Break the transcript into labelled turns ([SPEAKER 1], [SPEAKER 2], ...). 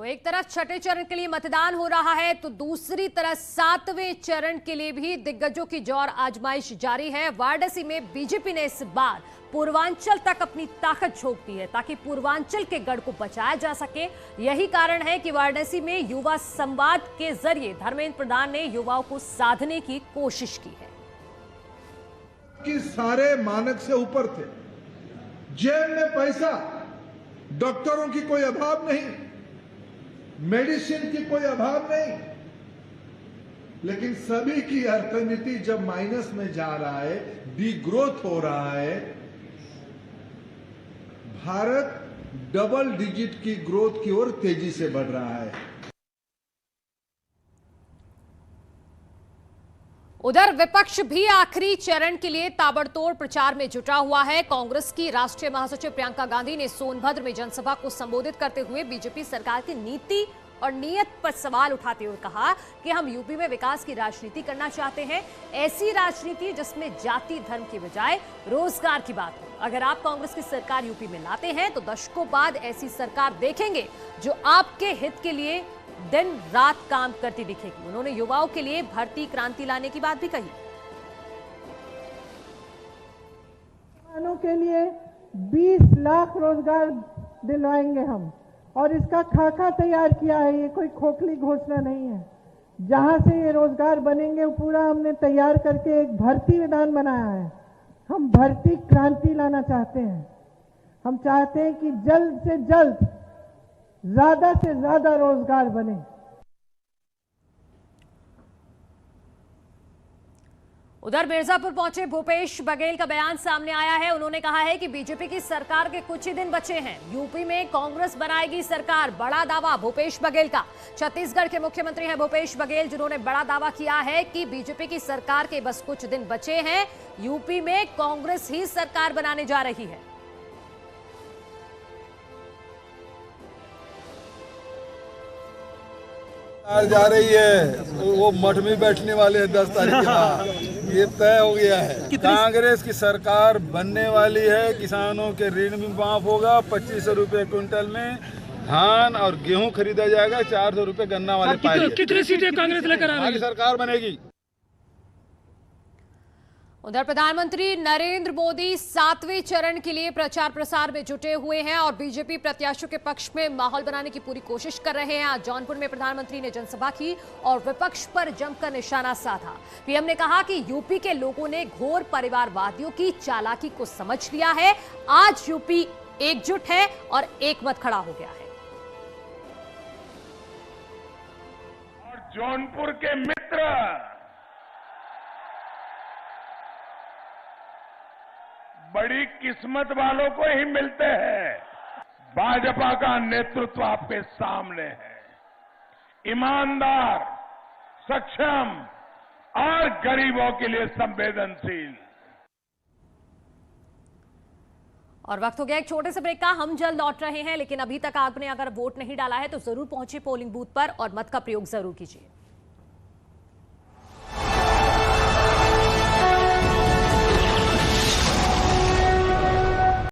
[SPEAKER 1] तो एक तरफ छठे चरण के लिए मतदान हो रहा है तो दूसरी तरफ सातवें चरण के लिए भी दिग्गजों की जोर आजमाइश जारी है। वाराणसी में बीजेपी ने इस बार पूर्वांचल तक अपनी ताकत झोंक दी है ताकि पूर्वांचल के गढ़ को बचाया जा सके। यही कारण है कि वाराणसी में युवा संवाद के जरिए धर्मेंद्र प्रधान ने युवाओं को साधने की कोशिश की है।
[SPEAKER 2] कि सारे मानक से ऊपर थे, जेब में पैसा, डॉक्टरों की कोई अभाव नहीं, मेडिसिन की कोई अभाव नहीं, लेकिन सभी की अर्थनीति जब माइनस में जा रहा है, डी ग्रोथ हो रहा है, भारत डबल डिजिट की ग्रोथ की ओर तेजी से बढ़ रहा है।
[SPEAKER 1] उधर विपक्ष भी आखिरी चरण के लिए ताबड़तोड़ प्रचार में जुटा हुआ है। कांग्रेस की राष्ट्रीय महासचिव प्रियंका गांधी ने सोनभद्र में जनसभा को संबोधित करते हुए बीजेपी सरकार की नीति और नीयत पर सवाल उठाते हुए कहा कि हम यूपी में विकास की राजनीति करना चाहते हैं, ऐसी राजनीति जिसमें जाति धर्म की बजाय रोजगार की बात हो। अगर आप कांग्रेस की सरकार यूपी में लाते हैं तो दशकों बाद ऐसी सरकार देखेंगे जो आपके हित के लिए दिन रात काम करती दिखेगी। उन्होंने युवाओं के लिए भर्ती क्रांति लाने की बात भी कही।
[SPEAKER 3] किसानों के लिए 20 लाख रोजगार दिलवाएंगे हम, और इसका खाका तैयार किया है। ये कोई खोखली घोषणा नहीं है। जहां से ये रोजगार बनेंगे वो पूरा हमने तैयार करके एक भर्ती विधान बनाया है। हम भर्ती क्रांति लाना चाहते हैं। हम चाहते हैं कि जल्द से जल्द ज्यादा से ज्यादा रोजगार बने।
[SPEAKER 1] उधर मिर्जापुर पहुंचे भूपेश बघेल का बयान सामने आया है। उन्होंने कहा है कि बीजेपी की सरकार के कुछ ही दिन बचे हैं, यूपी में कांग्रेस बनाएगी सरकार। बड़ा दावा भूपेश बघेल का। छत्तीसगढ़ के मुख्यमंत्री हैं भूपेश बघेल, जिन्होंने बड़ा दावा किया है कि बीजेपी की सरकार के बस कुछ दिन बचे हैं, यूपी में कांग्रेस ही सरकार बनाने जा रही है।
[SPEAKER 4] जा रही है, वो मठ में बैठने वाले हैं 10 तारीख के बाद, ये तय हो गया है। कांग्रेस की सरकार बनने वाली है। किसानों के ऋण भी माफ होगा, 2500 रुपए क्विंटल में धान और गेहूं खरीदा जाएगा, 400 रुपए गन्ना वाले पाएंगे।
[SPEAKER 5] कितनी सीटें कांग्रेस लेकर आ रही है?
[SPEAKER 4] सरकार बनेगी।
[SPEAKER 1] उधर प्रधानमंत्री नरेंद्र मोदी 7वें चरण के लिए प्रचार प्रसार में जुटे हुए हैं और बीजेपी प्रत्याशियों के पक्ष में माहौल बनाने की पूरी कोशिश कर रहे हैं। आज जौनपुर में प्रधानमंत्री ने जनसभा की और विपक्ष पर जमकर निशाना साधा। पीएम ने कहा कि यूपी के लोगों ने घोर परिवारवादियों की चालाकी को समझ लिया है। आज यूपी एकजुट है और एक मत खड़ा हो गया है।
[SPEAKER 6] और जौनपुर के मित्र बड़ी किस्मत वालों को ही मिलते हैं। भाजपा का नेतृत्व आपके सामने है, ईमानदार, सक्षम और गरीबों के लिए संवेदनशील।
[SPEAKER 1] और वक्त हो गया एक छोटे से ब्रेक का। हम जल्द लौट रहे हैं, लेकिन अभी तक आपने अगर वोट नहीं डाला है तो जरूर पहुंचे पोलिंग बूथ पर और मत का प्रयोग जरूर कीजिए।